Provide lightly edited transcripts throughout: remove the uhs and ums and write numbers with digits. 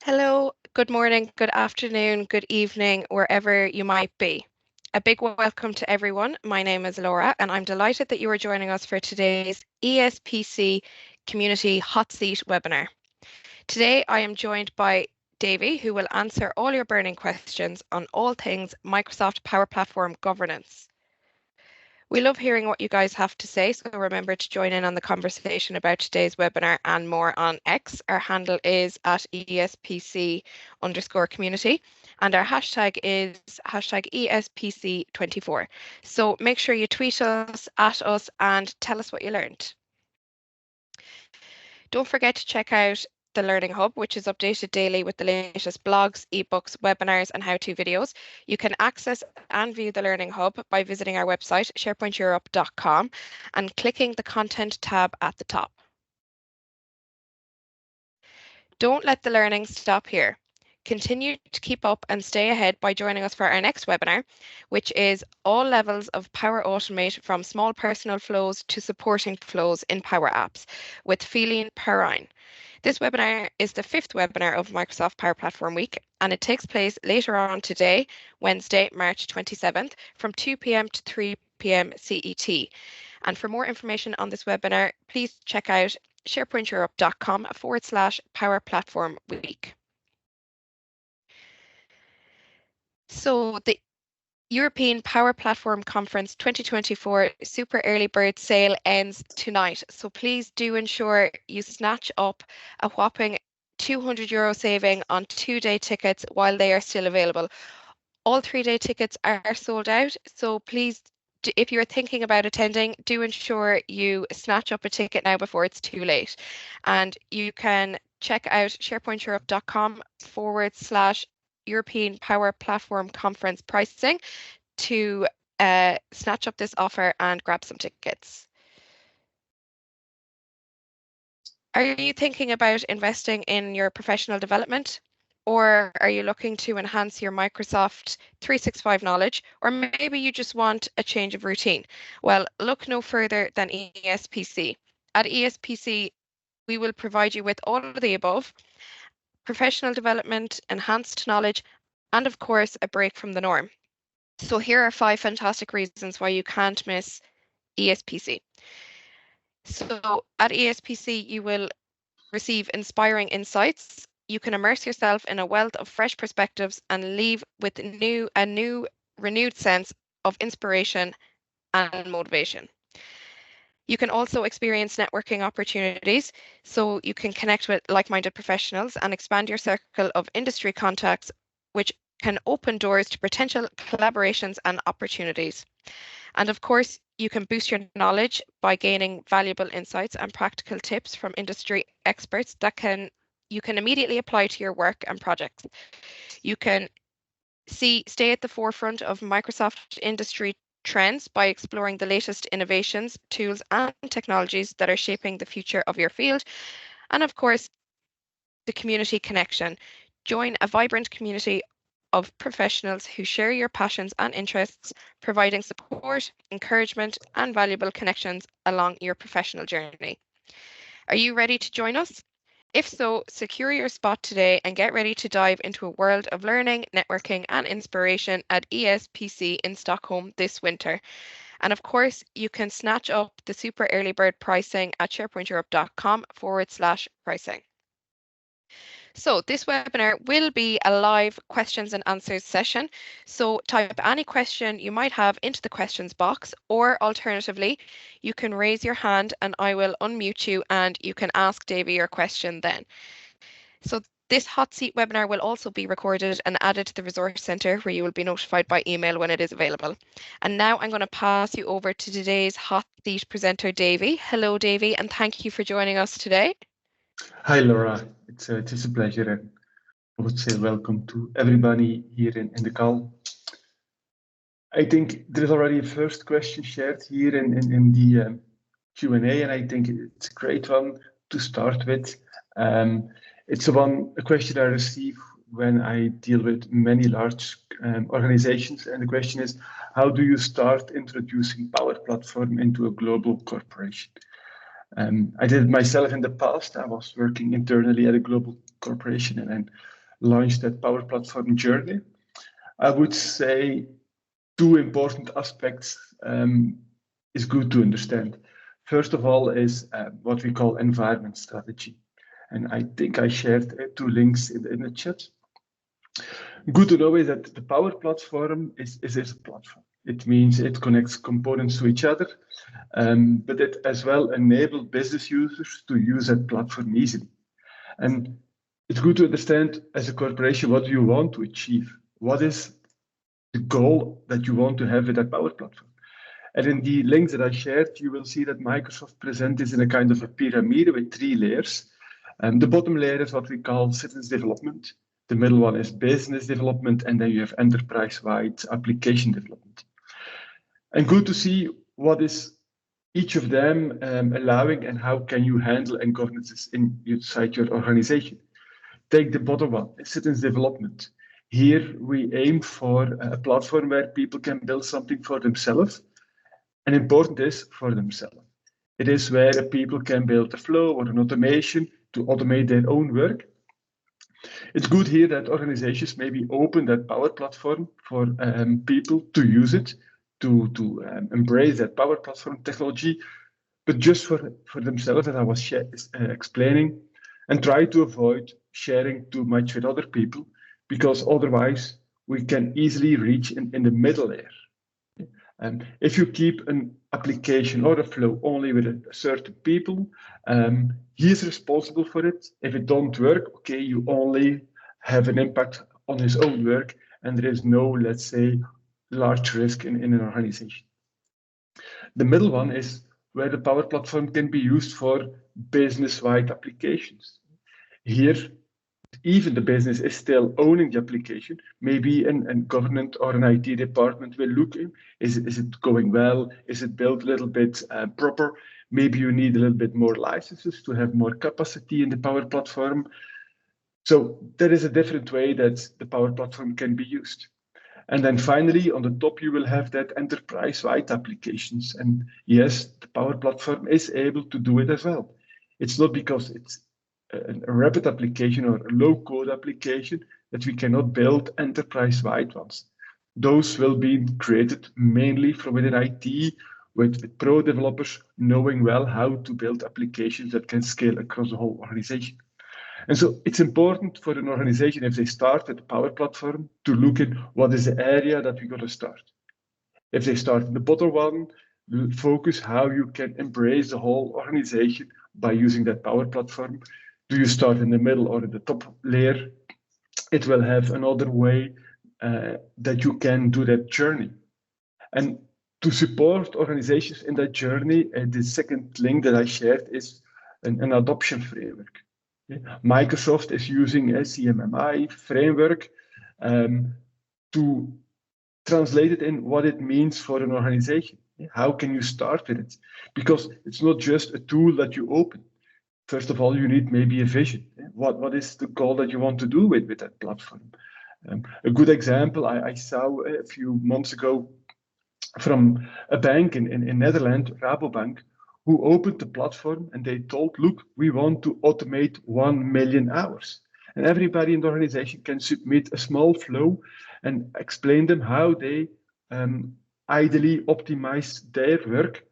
Hello, good morning, good afternoon, good evening, wherever you might be. A big welcome to everyone. My name is Laura, and I'm delighted that you are joining us for today's ESPC Community Hot Seat webinar. Today, I am joined by Davy, who will answer all your burning questions on all things Microsoft Power Platform governance. We love hearing what you guys have to say, so remember to join in on the conversation about today's webinar and more on X. Our handle is at ESPC_community, and our hashtag is hashtag ESPC24. So make sure you tweet us, at us, and tell us what you learned. Don't forget to check out the Learning Hub, which is updated daily with the latest blogs, ebooks, webinars, and how-to videos. You can access and view the Learning Hub by visiting our website, sharepointeurope.com, and clicking the Content tab at the top. Don't let the learning stop here. Continue to keep up and stay ahead by joining us for our next webinar, which is all levels of Power Automate from small personal flows to supporting flows in Power Apps with Feline Perrine. This webinar is the 5th webinar of Microsoft Power Platform Week, and it takes place later on today, Wednesday, March 27th, from 2 p.m. to 3 p.m. CET. And for more information on this webinar, please check out sharepointeurope.com/Power Platform Week. So the European Power Platform Conference 2024 Super Early Bird Sale ends tonight. So please do ensure you snatch up a whopping €200 saving on 2-day tickets while they are still available. All 3-day tickets are sold out, so please, if you're thinking about attending, do ensure you snatch up a ticket now before it's too late. And you can check out sharepointeurope.com/European Power Platform Conference pricing to snatch up this offer and grab some tickets. Are you thinking about investing in your professional development? Or are you looking to enhance your Microsoft 365 knowledge? Or maybe you just want a change of routine? Well, look no further than ESPC. At ESPC, we will provide you with all of the above: professional development, enhanced knowledge, and of course, a break from the norm. So here are 5 fantastic reasons why you can't miss ESPC. So at ESPC, you will receive inspiring insights. You can immerse yourself in a wealth of fresh perspectives and leave with a new renewed sense of inspiration and motivation. You can also experience networking opportunities, so you can connect with like-minded professionals and expand your circle of industry contacts, which can open doors to potential collaborations and opportunities. And of course, you can boost your knowledge by gaining valuable insights and practical tips from industry experts that you can immediately apply to your work and projects. You can stay at the forefront of Microsoft industry trends by exploring the latest innovations, tools, and technologies that are shaping the future of your field. And of course, the community connection. Join a vibrant community of professionals who share your passions and interests, providing support, encouragement, and valuable connections along your professional journey. Are you ready to join us? If so, secure your spot today and get ready to dive into a world of learning, networking, and inspiration at ESPC in Stockholm this winter. And of course, you can snatch up the super early bird pricing at sharepointeurope.com/pricing. So this webinar will be a live questions and answers session. So type any question you might have into the questions box, or alternatively, you can raise your hand and I will unmute you and you can ask Davy your question then. So this hot seat webinar will also be recorded and added to the resource centre, where you will be notified by email when it is available. And now I'm going to pass you over to today's hot seat presenter, Davy. Hello, Davy, and thank you for joining us today. Hi, Laura. It's a pleasure, and I would say welcome to everybody here in the call. I think there's already a first question shared here in the Q&A, and I think it's a great one to start with. It's a question I receive when I deal with many large organizations, and the question is, how do you start introducing Power Platform into a global corporation? I did it myself in the past. I was working internally at a global corporation and then launch that Power Platform journey, I would say two important aspects is good to understand. First of all is what we call environment strategy. And I think I shared two links in the chat. Good to know is that the Power Platform is a platform. It means it connects components to each other, but it as well enables business users to use that platform easily. And it's good to understand as a corporation what you want to achieve. What is the goal that you want to have with that Power Platform? And in the links that I shared, you will see that Microsoft presents this in a kind of a pyramid with 3 layers. The bottom layer is what we call citizens development. The middle one is business development, and then you have enterprise-wide application development. And good to see what is each of them allowing and how can you handle and govern this inside your organization. Take the bottom one, citizens development. Here we aim for a platform where people can build something for themselves, and important is for themselves. It is where people can build a flow or an automation to automate their own work. It's good here that organizations maybe open that Power Platform for people to use it, to embrace that Power Platform technology, but just for themselves, as I was explaining, and try to avoid sharing too much with other people, because otherwise we can easily reach in the middle layer. If you keep an application or a flow only with a certain people, he is responsible for it. If it don't work, okay, you only have an impact on his own work, and there is no, let's say, large risk in an organization. The middle one is where the Power Platform can be used for business-wide applications. Here, even the business is still owning the application, maybe a government or an IT department will look in, is it going well? Is it built a little bit proper? Maybe you need a little bit more licenses to have more capacity in the Power Platform. So there is a different way that the Power Platform can be used. And then finally, on the top, you will have that enterprise-wide applications. And yes, the Power Platform is able to do it as well. It's not because it's a rapid application or a low-code application that we cannot build enterprise-wide ones. Those will be created mainly from within IT with pro developers knowing well how to build applications that can scale across the whole organization. And so it's important for an organization, if they start with the Power Platform, to look at what is the area that we're going to start. If they start in the bottom one, focus how you can embrace the whole organization by using that Power Platform. Do you start in the middle or in the top layer? It will have another way that you can do that journey. And to support organizations in that journey, the second link that I shared is an adoption framework. Microsoft is using a CMMI framework to translate it in what it means for an organization. How can you start with it? Because it's not just a tool that you open. First of all, you need maybe a vision. What is the goal that you want to do with that platform? A good example I saw a few months ago from a bank in Netherlands, Rabobank, who opened the platform and they told, look, we want to automate 1 million hours. And everybody in the organization can submit a small flow and explain them how they ideally optimize their work.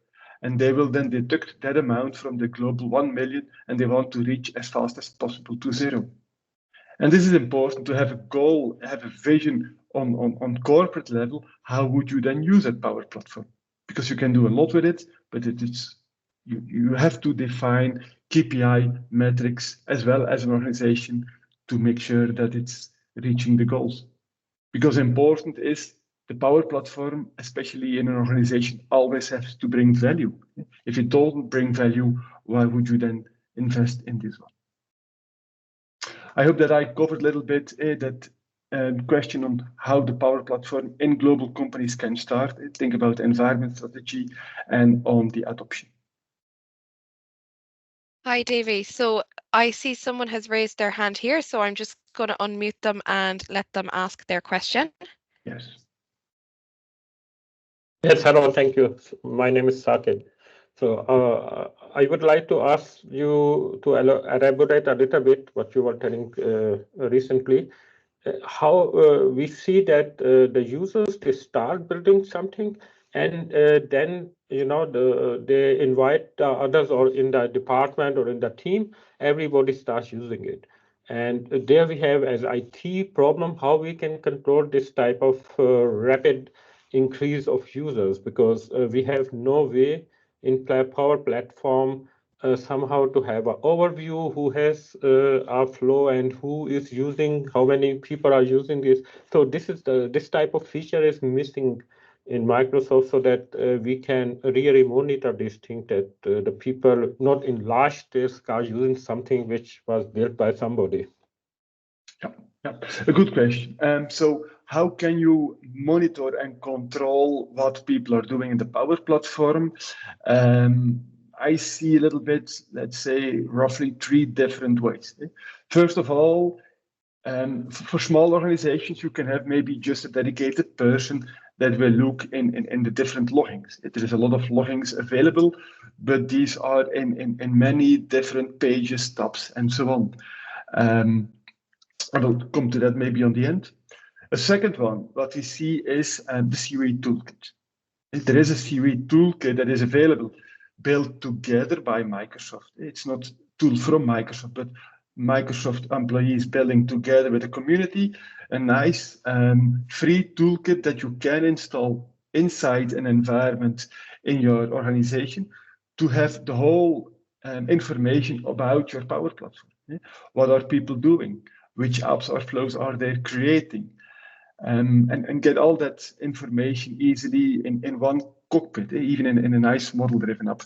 And they will then deduct that amount from the global 1 million, and they want to reach as fast as possible to 0. And this is important to have a goal, have a vision on corporate level. How would you then use that Power Platform? Because you can do a lot with it, but you have to define KPI metrics as well as an organization to make sure that it's reaching the goals. Because important is the Power Platform, especially in an organization, always has to bring value. If it doesn't bring value, why would you then invest in this one? I hope that I covered a little bit that question on how the Power Platform in global companies can start. Think about the environment strategy and on the adoption. Hi, Davy. So I see someone has raised their hand here, so I'm just going to unmute them and let them ask their question. Yes. Yes, hello, thank you. My name is Sakit. So I would like to ask you to elaborate a little bit what you were telling recently. How we see that the users, they start building something, and then they invite the others, or in the department or in the team, everybody starts using it. And there we have as IT problem how we can control this type of rapid increase of users, because we have no way in Power Platform somehow to have an overview who has our flow and who is using, how many people are using this. So this type of feature is missing in Microsoft, so that we can really monitor this thing, that the people not in large scale are using something which was built by somebody. Yeah, a good question. So how can you monitor and control what people are doing in the Power Platform? I see a little bit, let's say, roughly 3 different ways. First of all, for small organizations, you can have maybe just a dedicated person that will look in the different loggings. There is a lot of loggings available, but these are in many different pages, tabs, and so on. I will come to that maybe on the end. A second one, what we see is the COE toolkit. There is a COE toolkit that is available, built together by Microsoft. It's not a tool from Microsoft, but Microsoft employees building together with the community a nice free toolkit that you can install inside an environment in your organization to have the whole information about your Power Platform. What are people doing? Which apps or flows are they creating? And get all that information easily in one cockpit, even in a nice model-driven app.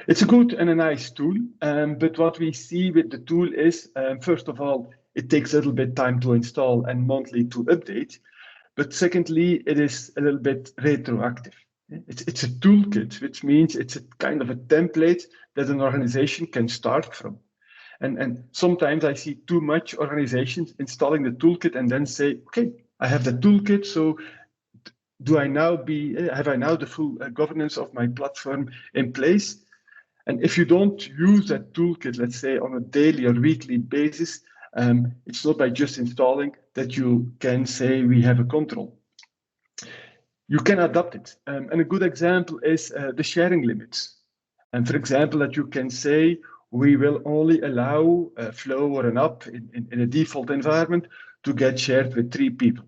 It's a good and a nice tool, but what we see with the tool is, first of all, it takes a little bit time to install and monthly to update. But secondly, it is a little bit retroactive. It's a toolkit, which means it's a kind of a template that an organization can start from. And sometimes I see too much organizations installing the toolkit and then say, okay, I have the toolkit, so have I now the full governance of my platform in place? And if you don't use that toolkit, let's say on a daily or weekly basis, it's not by just installing that you can say we have a control. You can adapt it. And a good example is the sharing limits. And for example, that you can say, we will only allow a flow or an app in a default environment to get shared with 3 people.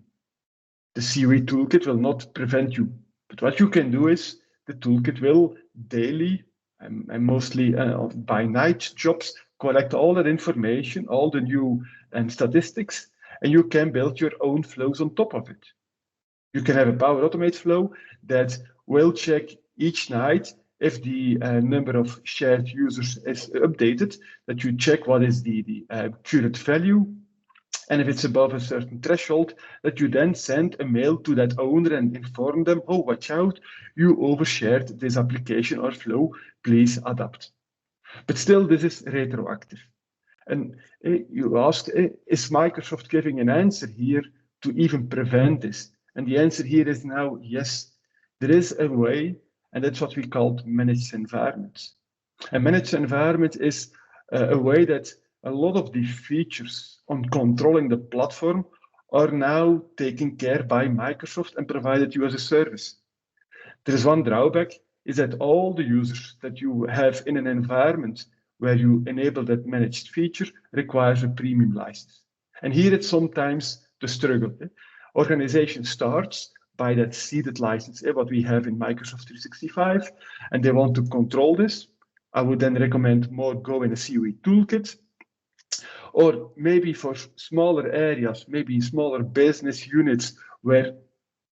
The COE toolkit will not prevent you. But what you can do is the toolkit will daily and mostly by night jobs collect all that information, all the new statistics, and you can build your own flows on top of it. You can have a Power Automate flow that will check each night if the number of shared users is updated, that you check what is the current value. And if it's above a certain threshold, that you then send a mail to that owner and inform them, oh, watch out, you overshared this application or flow, please adapt. But still, this is retroactive. And you ask, is Microsoft giving an answer here to even prevent this? And the answer here is now, yes, there is a way, and that's what we call managed environments. A managed environment is a way that a lot of the features on controlling the platform are now taken care by Microsoft and provided you as a service. There is one drawback, is that all the users that you have in an environment where you enable that managed feature requires a premium license. And here it's sometimes the struggle. Organization starts by that seeded license, what we have in Microsoft 365, and they want to control this. I would then recommend more go in a COE toolkit. Or maybe for smaller areas, maybe smaller business units where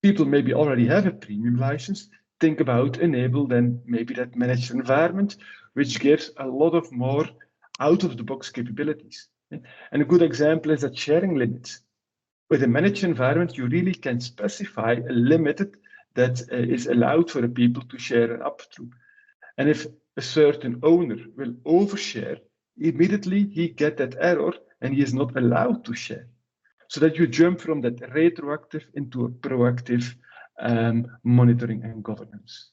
people maybe already have a premium license, think about enable then maybe that managed environment, which gives a lot of more out-of-the-box capabilities. And a good example is that sharing limits. With a managed environment, you really can specify a limit that is allowed for the people to share an app through. And if a certain owner will overshare, immediately he gets that error and he is not allowed to share. So that you jump from that retroactive into a proactive monitoring and governance.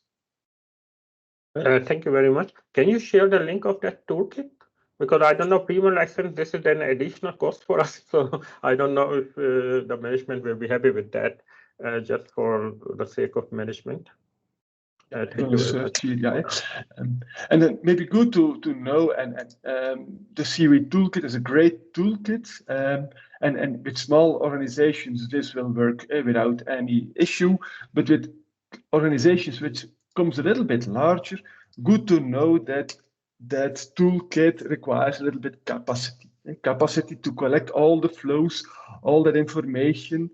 Thank you very much. Can you share the link of that toolkit? Because I don't know, premium license, this is an additional cost for us. So I don't know if the management will be happy with that, just for the sake of management. Thank you very much. And then maybe good to know, and the Seaweed Toolkit is a great toolkit, and with small organizations this will work without any issue, but with organizations which comes a little bit larger, good to know that that toolkit requires a little bit capacity to collect all the flows, all that information.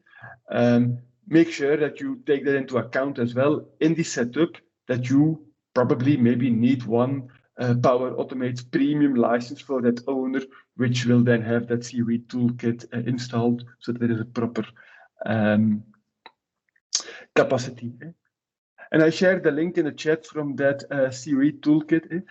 Make sure that you take that into account as well in the setup, that you probably maybe need one Power Automate premium license for that owner, which will then have that Seaweed toolkit installed, so that there is a proper capacity. And I shared the link in the chat from that Seaweed toolkit.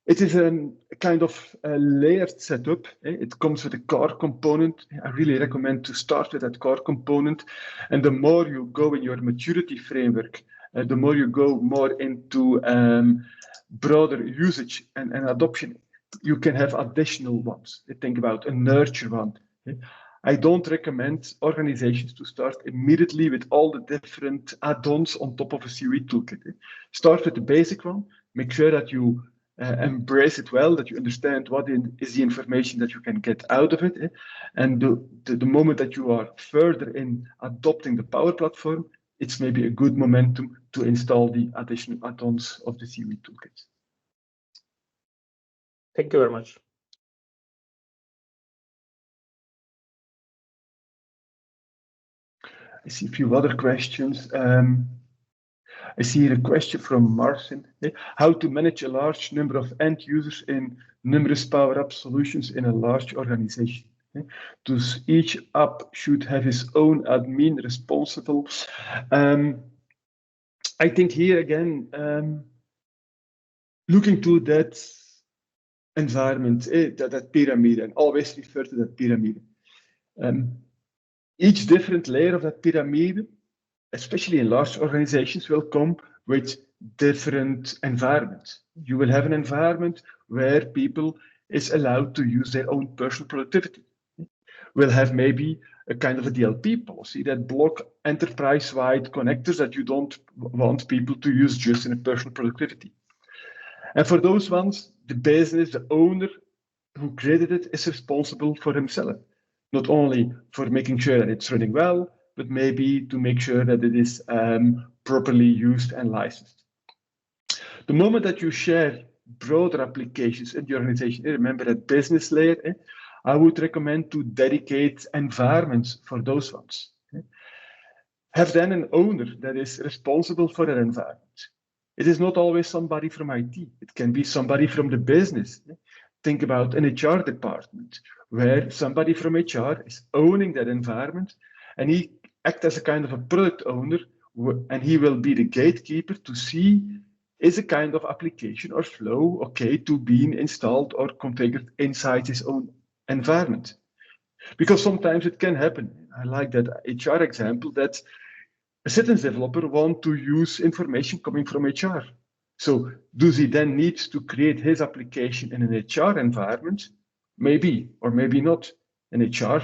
It is a kind of layered setup. It comes with a core component. I really recommend to start with that core component. And the more you go in your maturity framework, the more you go more into broader usage and adoption, you can have additional ones. Think about a nurture one. I don't recommend organizations to start immediately with all the different add-ons on top of a Seaweed toolkit. Start with the basic one. Make sure that you embrace it well, that you understand what is the information that you can get out of it. And the moment that you are further in adopting the Power Platform, it's maybe a good momentum to install the additional add-ons of the Seaweed toolkit. Thank you very much. I see a few other questions. I see here a question from Marcin. How to manage a large number of end users in numerous Power Up solutions in a large organization? Does each app should have its own admin responsible? I think here again, looking to that environment, that pyramid, and always refer to that pyramid. Each different layer of that pyramid, especially in large organizations, will come with different environments. You will have an environment where people is allowed to use their own personal productivity. We'll have maybe a kind of a DLP policy that block enterprise-wide connectors that you don't want people to use just in a personal productivity. And for those ones, the business, the owner who created it is responsible for himself, not only for making sure that it's running well, but maybe to make sure that it is properly used and licensed. The moment that you share broader applications in the organization, remember that business layer, I would recommend to dedicate environments for those ones. Have then an owner that is responsible for that environment. It is not always somebody from IT. It can be somebody from the business. Think about an HR department where somebody from HR is owning that environment, and he acts as a kind of a product owner, and he will be the gatekeeper to see is a kind of application or flow okay to being installed or configured inside his own environment. Because sometimes it can happen. I like that HR example that a citizens developer wants to use information coming from HR. So does he then need to create his application in an HR environment? Maybe, or maybe not. An HR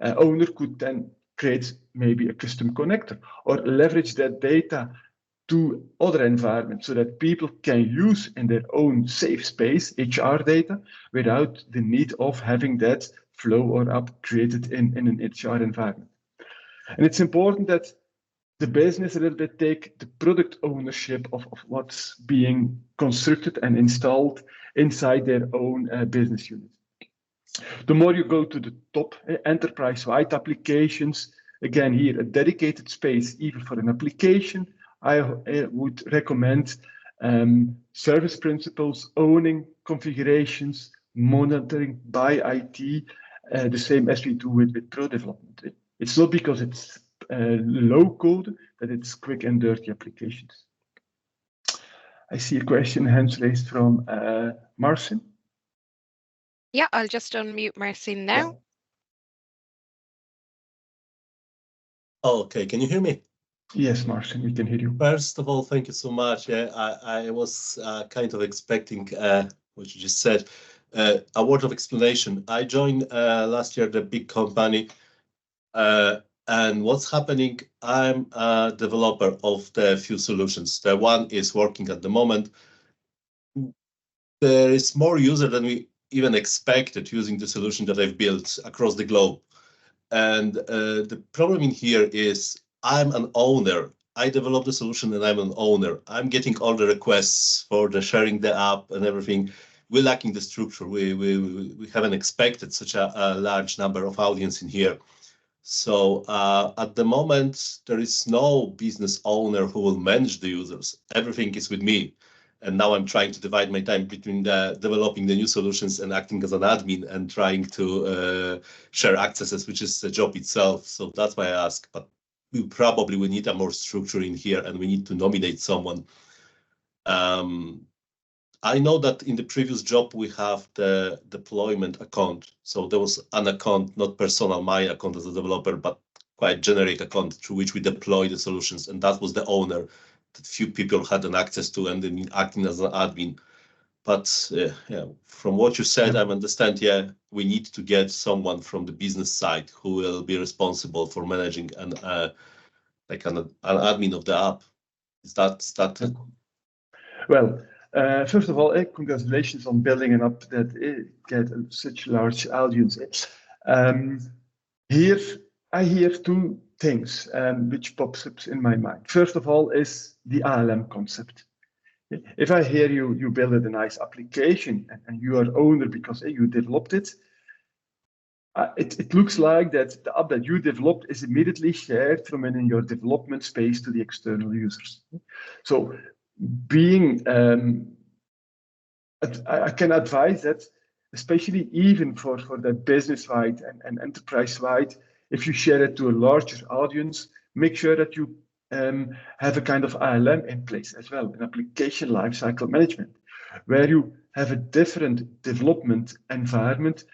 owner could then create maybe a custom connector or leverage that data to other environments so that people can use in their own safe space HR data without the need of having that flow or app created in an HR environment. And it's important that the business a little bit take the product ownership of what's being constructed and installed inside their own business unit. The more you go to the top, enterprise-wide applications, again here, a dedicated space even for an application, I would recommend service principals, owning configurations, monitoring by IT, the same as we do with pro development. It's not because it's low code that it's quick and dirty applications. I see a question, hands raised from Marcin. Yeah, I'll just unmute Marcin now. Yeah. Oh, okay, can you hear me? Yes, Martin, we can hear you. First of all, thank you so much. I was kind of expecting what you just said, a word of explanation. I joined last year the big company, and what's happening, I'm a developer of the few solutions. The one is working at the moment. There is more user than we even expected using the solution that I've built across the globe. And the problem in here is I'm an owner. I developed the solution and I'm an owner. I'm getting all the requests for the sharing the app and everything. We're lacking the structure. We haven't expected such a large number of audience in here. So at the moment, there is no business owner who will manage the users. Everything is with me. And now I'm trying to divide my time between developing the new solutions and acting as an admin and trying to share accesses, which is the job itself. So that's why I ask. But we need a more structure in here, and we need to nominate someone. I know that in the previous job we have the deployment account. So there was an account, not personal, my account as a developer, but quite generic account through which we deploy the solutions, and that was the owner that few people had an access to, and then acting as an admin. But yeah, from what you said, I understand. Yeah, we need to get someone from the business side who will be responsible for managing and like an admin of the app. Is that? Well, first of all, congratulations on building an app that get such large audience. Here, I hear two things which pops up in my mind. First of all is the ALM concept. If I hear you build a nice application and you are owner because you developed it, it looks like that the app that you developed is immediately shared from in your development space to the external users. So being, I can advise that, especially even for the business-wide and enterprise-wide, if you share it to a larger audience, make sure that you have a kind of ALM in place as well, an application lifecycle management, where you have a different development environment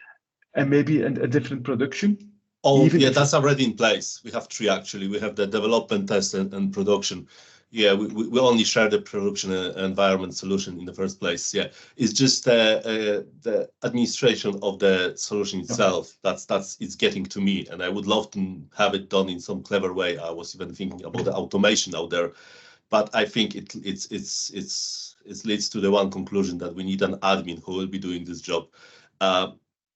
and maybe a different production. Oh, yeah, that's already in place. We have three actually. We have the development, test, and production. Yeah, we only share the production environment solution in the first place. Yeah, it's just the administration of the solution itself. It's getting to me, and I would love to have it done in some clever way. I was even thinking about the automation out there, but I think it leads to the one conclusion that we need an admin who will be doing this job.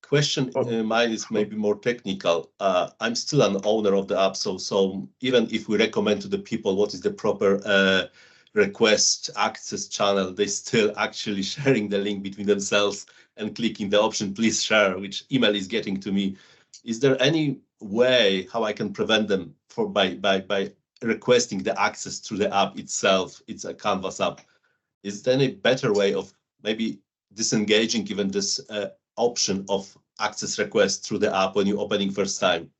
Question mine is maybe more technical. I'm still an owner of the app, so even if we recommend to the people what is the proper request access channel, they still actually sharing the link between themselves and clicking the option please share, which email is getting to me. Is there any way how I can prevent them by requesting the access through the app itself? It's a Canvas app. Is there any better way of maybe disengaging even this option of access request through the app when you're opening first time?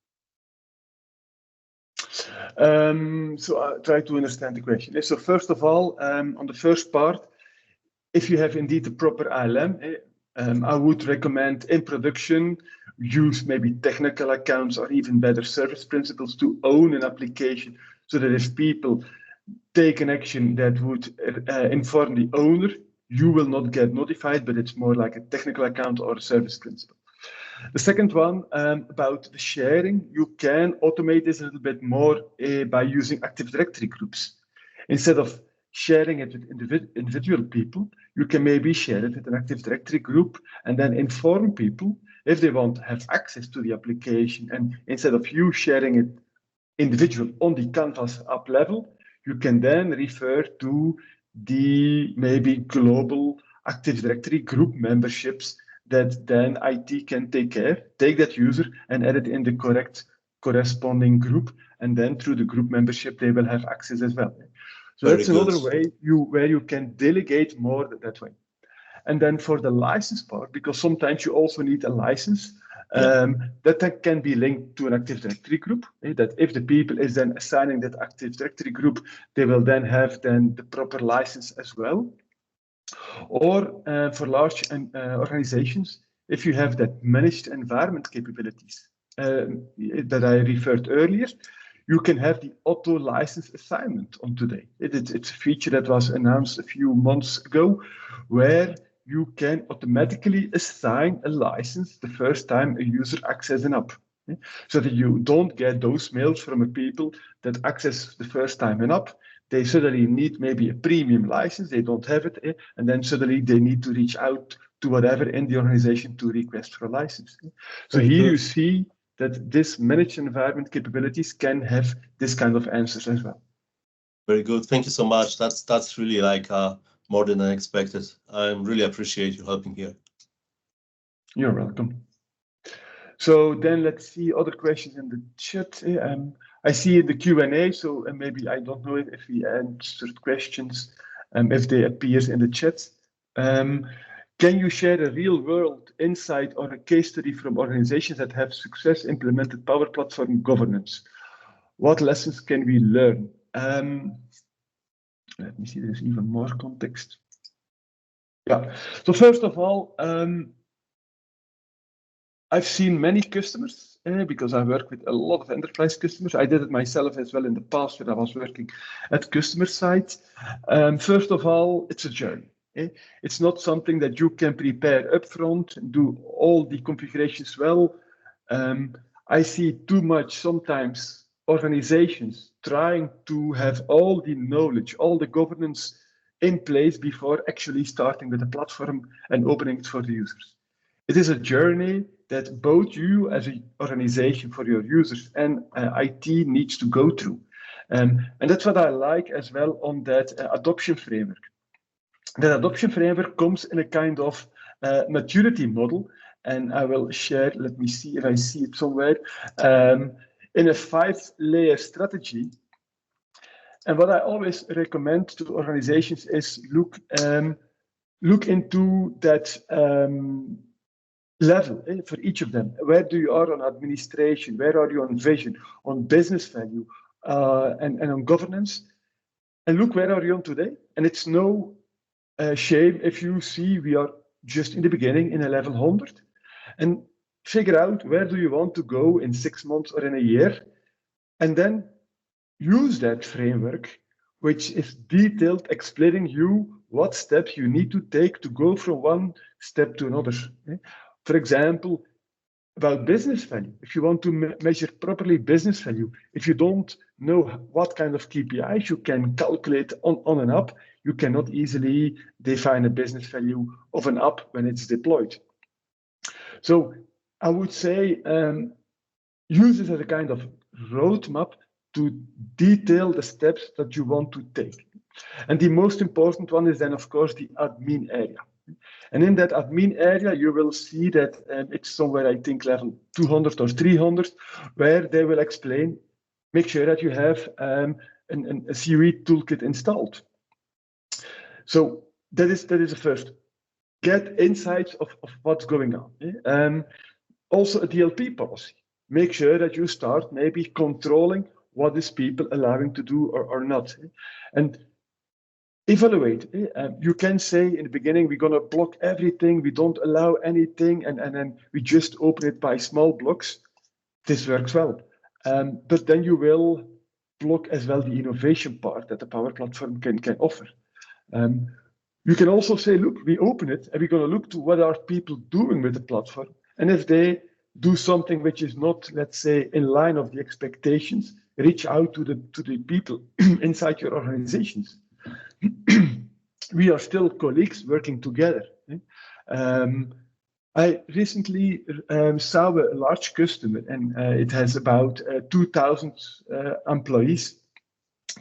So I try to understand the question. So first of all, on the first part, if you have indeed the proper ALM, I would recommend in production, use maybe technical accounts or even better service principles to own an application, so that if people take an action that would inform the owner, you will not get notified, but it's more like a technical account or a service principle. The second one, about the sharing, you can automate this a little bit more by using Active Directory groups. Instead of sharing it with individual people, you can maybe share it with an Active Directory group and then inform people if they want to have access to the application. And instead of you sharing it individual on the Canvas app level, you can then refer to the maybe global Active Directory group memberships that then IT can take that user and add it in the correct corresponding group, and then through the group membership they will have access as well. So that's another way where you can delegate more that way. And then for the license part, because sometimes you also need a license, that can be linked to an Active Directory group, that if the people is then assigning that Active Directory group, they will then have the proper license as well. Or for large organizations, if you have that managed environment capabilities that I referred earlier, you can have the auto license assignment on today. It's a feature that was announced a few months ago, where you can automatically assign a license the first time a user accesses an app. So that you don't get those mails from a people that access the first time an app. They suddenly need maybe a premium license, they don't have it, and then suddenly they need to reach out to whatever in the organization to request for a license. So here you see that this managed environment capabilities can have this kind of answers as well. Very good. Thank you so much. That's really like more than I expected. I really appreciate you helping here. You're welcome. So then let's see other questions in the chat. I see in the Q&A, so maybe I don't know if we answered questions, if they appear in the chat. Can you share a real-world insight or a case study from organizations that have success implemented Power Platform governance? What lessons can we learn? Let me see, there's even more context. Yeah, so first of all, I've seen many customers because I work with a lot of enterprise customers. I did it myself as well in the past when I was working at customer side. First of all, it's a journey. It's not something that you can prepare upfront and do all the configurations well. I see too much sometimes organizations trying to have all the knowledge, all the governance in place before actually starting with the platform and opening it for the users. It is a journey that both you as an organization for your users and IT needs to go through. And that's what I like as well on that adoption framework. That adoption framework comes in a kind of maturity model, and I will share, let me see if I see it somewhere, in a 5-layer strategy. And what I always recommend to organizations is look into that level for each of them. Where do you are on administration? Where are you on vision, on business value, and on governance? And look, where are you on today? And it's no shame if you see we are just in the beginning in a level 100, and figure out where do you want to go in 6 months or in a year, and then use that framework, which is detailed, explaining you what steps you need to take to go from one step to another. For example, about business value. If you want to measure properly business value, if you don't know what kind of KPIs you can calculate on an app, you cannot easily define a business value of an app when it's deployed. So I would say use this as a kind of roadmap to detail the steps that you want to take. And the most important one is then, of course, the admin area. And in that admin area, you will see that it's somewhere, I think, level 200 or 300, where they will explain, make sure that you have a CUE toolkit installed. So that is the first. Get insights of what's going on. Also a DLP policy. Make sure that you start maybe controlling what is people allowing to do or not. And evaluate. You can say in the beginning, we're going to block everything, we don't allow anything, and then we just open it by small blocks. This works well. But then you will block as well the innovation part that the Power Platform can offer. You can also say, look, we open it and we're going to look to what are people doing with the platform. And if they do something which is not, let's say, in line of the expectations, reach out to the people inside your organizations. We are still colleagues working together. I recently saw a large customer, and it has about 2,000 employees.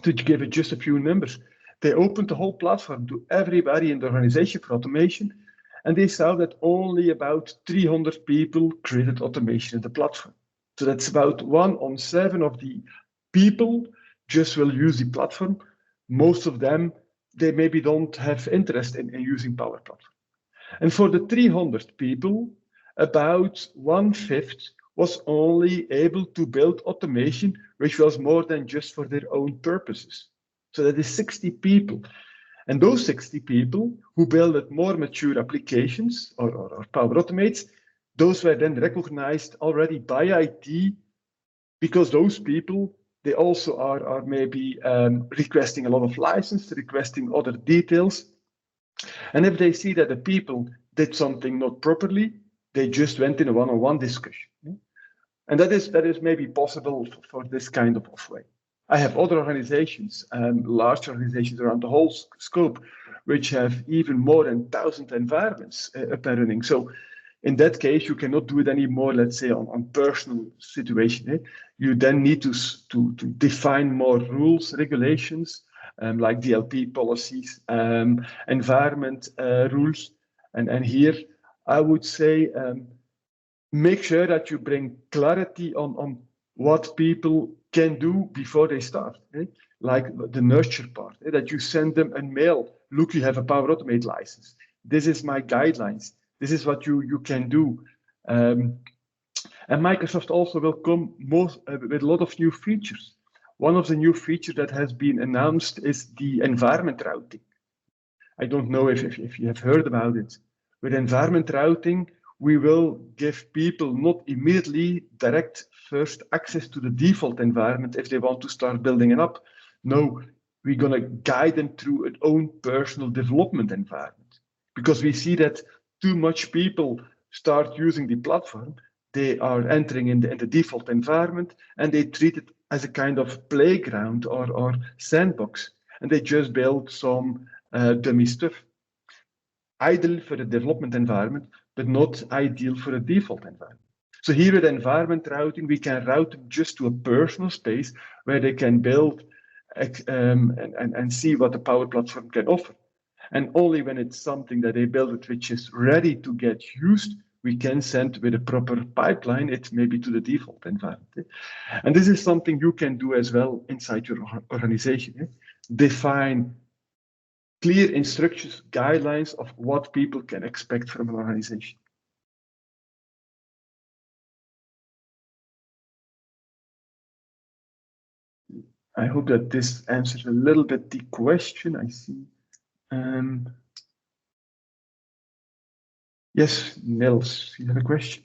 To give it just a few numbers, they opened the whole platform to everybody in the organization for automation, and they saw that only about 300 people created automation in the platform. So that's about 1 on 7 of the people just will use the platform. Most of them, they maybe don't have interest in using Power Platform. And for the 300 people, about 1/5 was only able to build automation, which was more than just for their own purposes. So that is 60 people. And those 60 people who built more mature applications or Power Automates, those were then recognized already by IT, because those people They also are maybe requesting a lot of license, requesting other details. And if they see that the people did something not properly, they just went in a one-on-one discussion. And that is maybe possible for this kind of way. I have other organizations, large organizations around the whole scope, which have even more than 1,000 environments up and running. So in that case, you cannot do it anymore, let's say, on personal situation. You then need to define more rules, regulations, like DLP policies, environment rules. And here, I would say, make sure that you bring clarity on what people can do before they start, like the nurture part, that you send them a mail. Look, you have a Power Automate license. This is my guidelines. This is what you can do. And Microsoft also will come with a lot of new features. One of the new features that has been announced is the environment routing. I don't know if you have heard about it. With environment routing, we will give people not immediately direct first access to the default environment if they want to start building it up. No, we're going to guide them through an own personal development environment. Because we see that too much people start using the platform, they are entering in the default environment and they treat it as a kind of playground or sandbox. And they just build some dummy stuff. Ideal for the development environment, but not ideal for a default environment. So here with environment routing, we can route them just to a personal space where they can build and see what the Power Platform can offer. And only when it's something that they build which is ready to get used, we can send with a proper pipeline it maybe to the default environment. And this is something you can do as well inside your organization. Define clear instructions, guidelines of what people can expect from an organization. I hope that this answers a little bit the question. I see. Yes, Nils, you have a question?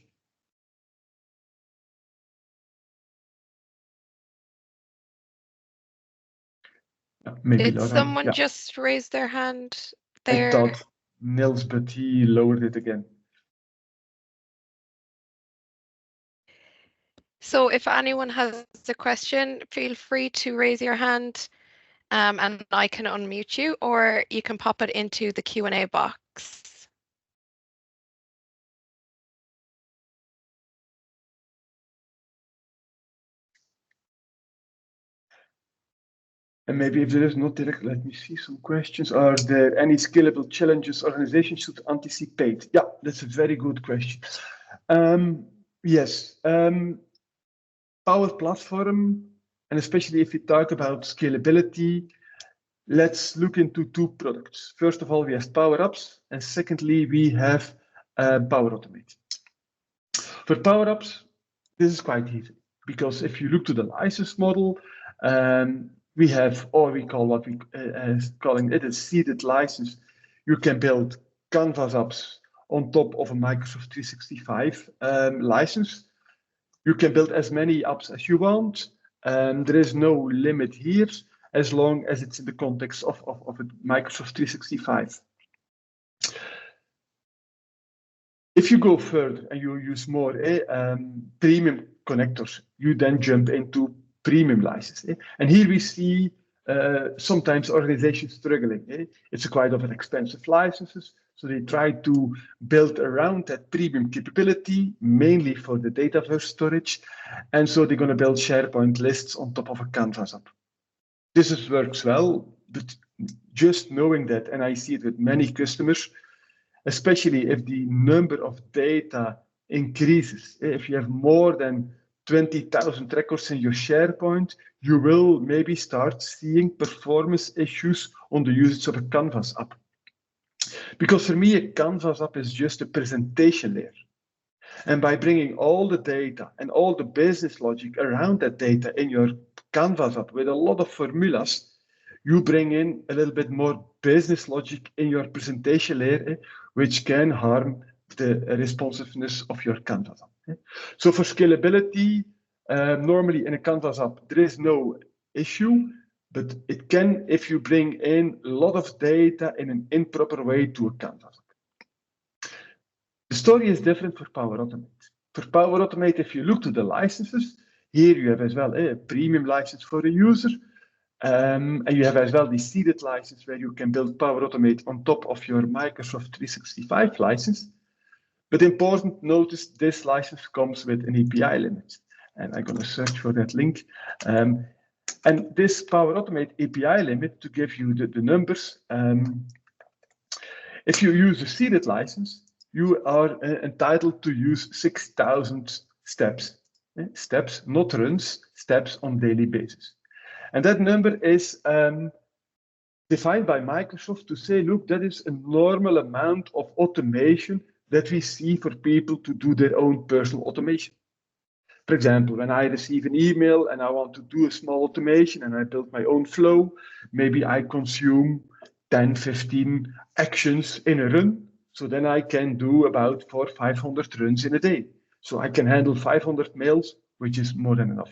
Maybe Did Laura. someone just raise their hand there? I thought Nils, but he lowered it again. So if anyone has a question, feel free to raise your hand and I can unmute you, or you can pop it into the Q&A box. And maybe if there is not direct, let me see some questions. Are there any scalable challenges organizations should anticipate? Yeah, that's a very good question. Yes, Power Platform, and especially if we talk about scalability, let's look into two products. First of all, we have Power Apps, and secondly, we have Power Automate. For Power Apps, this is quite easy, because if you look to the license model, we have, or we call what we calling it a seeded license. You can build Canvas apps on top of a Microsoft 365 license. You can build as many apps as you want. There is no limit here, as long as it's in the context of a Microsoft 365. If you go further and you use more premium connectors, you then jump into premium license. And here we see sometimes organizations struggling. It's quite of an expensive licenses, so they try to build around that premium capability, mainly for the Dataverse storage. And so they're going to build SharePoint lists on top of a Canvas app. This works well, but just knowing that, and I see it with many customers, especially if the number of data increases. If you have more than 20,000 records in your SharePoint, you will maybe start seeing performance issues on the usage of a Canvas app. Because for me, a Canvas app is just a presentation layer. And by bringing all the data and all the business logic around that data in your Canvas app with a lot of formulas, you bring in a little bit more business logic in your presentation layer, which can harm the responsiveness of your Canvas app. So for scalability, Normally in a Canvas app, there is no issue, but it can if you bring in a lot of data in an improper way to a Canvas app. The story is different for Power Automate. For Power Automate, if you look to the licenses, here you have as well a premium license for a user, and you have as well the seeded license where you can build Power Automate on top of your Microsoft 365 license. But important, notice this license comes with an API limit. And I'm going to search for that link. And this Power Automate API limit, to give you the numbers, if you use a seeded license, you are entitled to use 6,000 steps. Steps, not runs, steps on daily basis. And that number is defined by Microsoft to say, look, that is a normal amount of automation that we see for people to do their own personal automation. For example, when I receive an email and I want to do a small automation and I build my own flow, maybe I consume 10, 15 actions in a run. So then I can do about 400 or 500 runs in a day. So I can handle 500 mails, which is more than enough.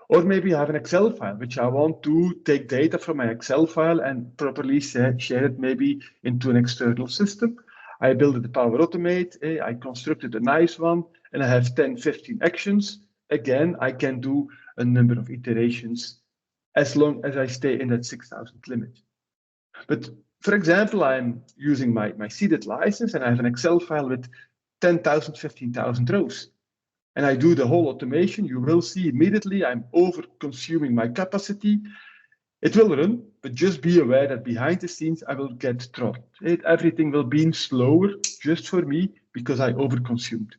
Or maybe I have an Excel file, which I want to take data from my Excel file and properly share it maybe into an external system. I built the Power Automate, I constructed a nice one, and I have 10, 15 actions. Again, I can do a number of iterations as long as I stay in that 6,000 limit. But for example, I'm using my seeded license and I have an Excel file with 10,000, 15,000 rows. And I do the whole automation. You will see immediately I'm over consuming my capacity. It will run, but just be aware that behind the scenes, I will get throttled. Everything will be slower just for me because I overconsumed.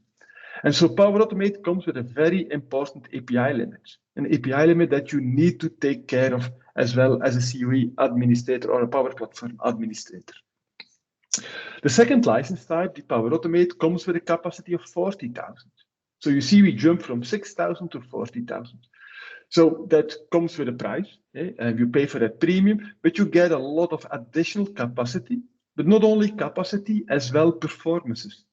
And so Power Automate comes with a very important API limit, an API limit that you need to take care of as well as a COE administrator or a Power Platform administrator. The second license type, the Power Automate, comes with a capacity of 40,000. So you see we jump from 6,000 to 40,000. So that comes with a price, and you pay for that premium, but you get a lot of additional capacity, but not only capacity, as well performances.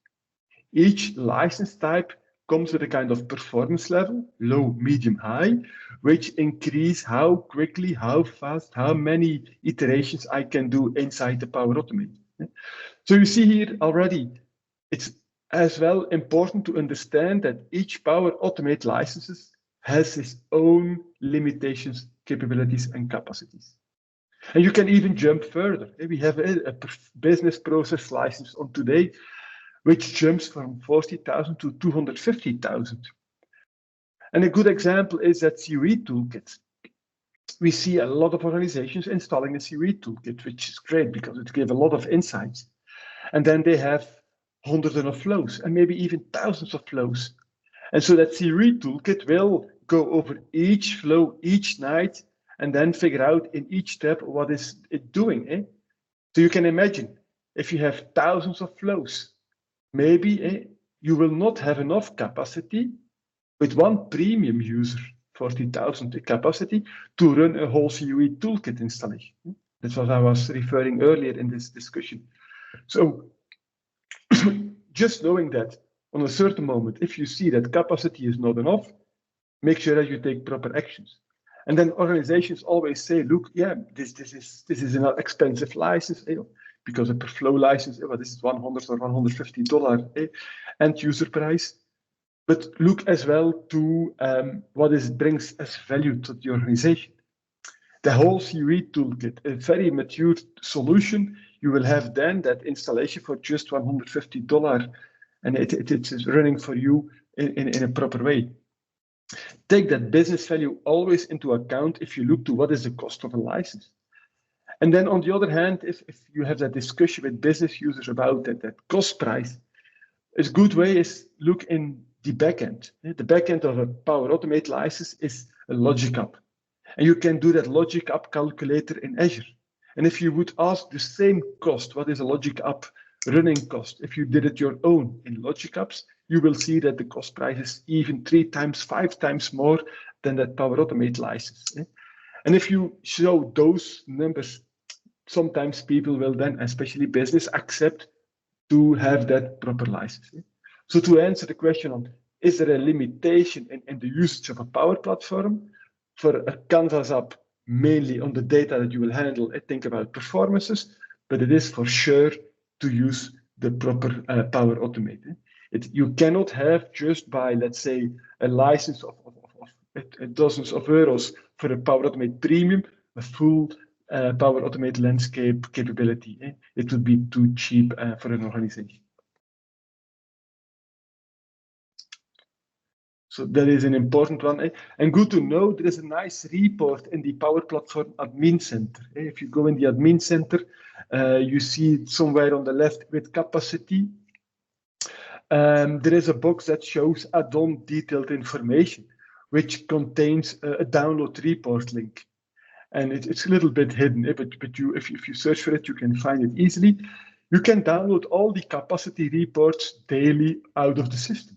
Each license type comes with a kind of performance level, low, medium, high, which increase how quickly, how fast, how many iterations I can do inside the Power Automate. So you see here already, it's as well important to understand that each Power Automate licenses has its own limitations, capabilities, and capacities. And you can even jump further. We have a business process license on today, which jumps from 40,000 to 250,000. And a good example is that COE toolkit. We see a lot of organizations installing a COE toolkit, which is great because it gives a lot of insights. And then they have hundreds of flows and maybe even thousands of flows. And so that COE toolkit will go over each flow each night and then figure out in each step what is it doing. So you can imagine if you have thousands of flows, maybe you will not have enough capacity with one premium user, 40,000 capacity, to run a whole COE toolkit installation. That's what I was referring earlier in this discussion. So just knowing that on a certain moment, if you see that capacity is not enough, make sure that you take proper actions. And then organizations always say, look, yeah, this is an expensive license, because a per flow license, this is $100 or $150 end user price. But look as well to what brings as value to the organization. The whole COE toolkit, a very mature solution, you will have then that installation for just $150, and it is running for you in a proper way. Take that business value always into account if you look to what is the cost of a license. And then on the other hand, if you have that discussion with business users about that cost price, a good way is look in the backend. The backend of a Power Automate license is a logic app. And you can do that logic app calculator in Azure. And if you would ask the same cost, what is a logic app running cost? If you did it your own in logic apps, you will see that the cost price is even 3 times, 5 times more than that Power Automate license. And if you show those numbers, sometimes people will then, especially business, accept to have that proper license. So to answer the question on, is there a limitation in the usage of a Power Platform? For a Canvas app, mainly on the data that you will handle, I think about performances, but it is for sure to use the proper Power Automate. You cannot have just by, let's say, a license of dozens of euros for a Power Automate Premium, a full Power Automate landscape capability. It would be too cheap for an organization. So that is an important one. And good to know, there is a nice report in the Power Platform Admin Center. If you go in the Admin Center, you see it somewhere on the left with capacity. There is a box that shows add-on detailed information, which contains a download report link. And it's a little bit hidden, but if you search for it, you can find it easily. You can download all the capacity reports daily out of the system.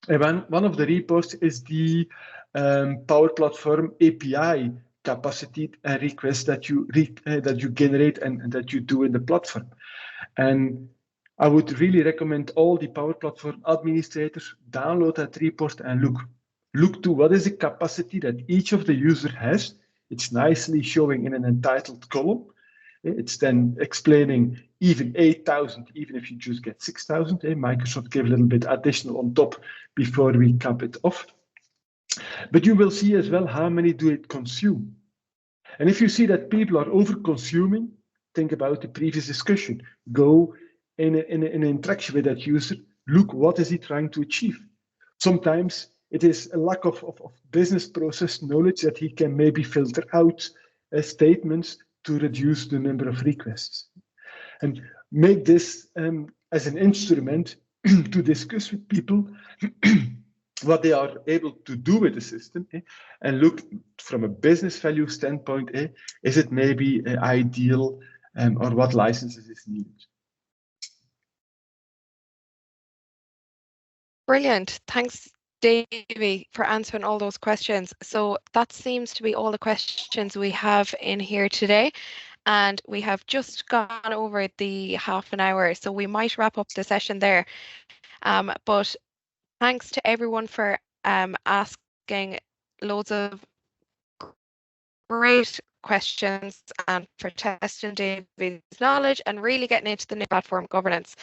And one of the reports is the Power Platform API capacity request that you generate and that you do in the platform. And I would really recommend all the Power Platform administrators download that report and look to what is the capacity that each of the user has. It's nicely showing in an entitled column. It's then explaining even 8,000, even if you just get 6,000. Microsoft gave a little bit additional on top before we cap it off. But you will see as well how many do it consume. And if you see that people are over-consuming, think about the previous discussion. Go in an interaction with that user, look what is he trying to achieve. Sometimes it is a lack of business process knowledge that he can maybe filter out statements to reduce the number of requests. And make this as an instrument to discuss with people what they are able to do with the system, and look from a business value standpoint, is it maybe ideal or what licenses is needed? Brilliant. Thanks, Davy, for answering all those questions. So that seems to be all the questions we have in here today. And we have just gone over the half an hour, so we might wrap up the session there. But thanks to everyone for asking loads of great questions and for testing Davy's knowledge and really getting into the new platform governance.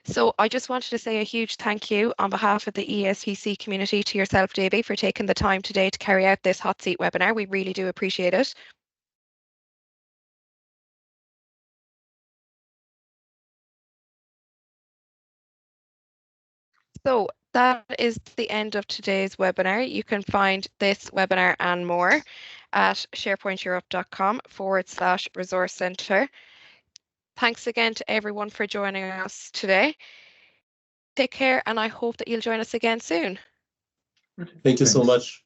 So I just wanted to say a huge thank you on behalf of the ESPC community to yourself, Davy, for taking the time today to carry out this hot seat webinar. We really do appreciate it. So that is the end of today's webinar. You can find this webinar and more at sharepointeurope.com/resource center. Thanks again to everyone for joining us today. Take care, and I hope that you'll join us again soon. Thank you so much.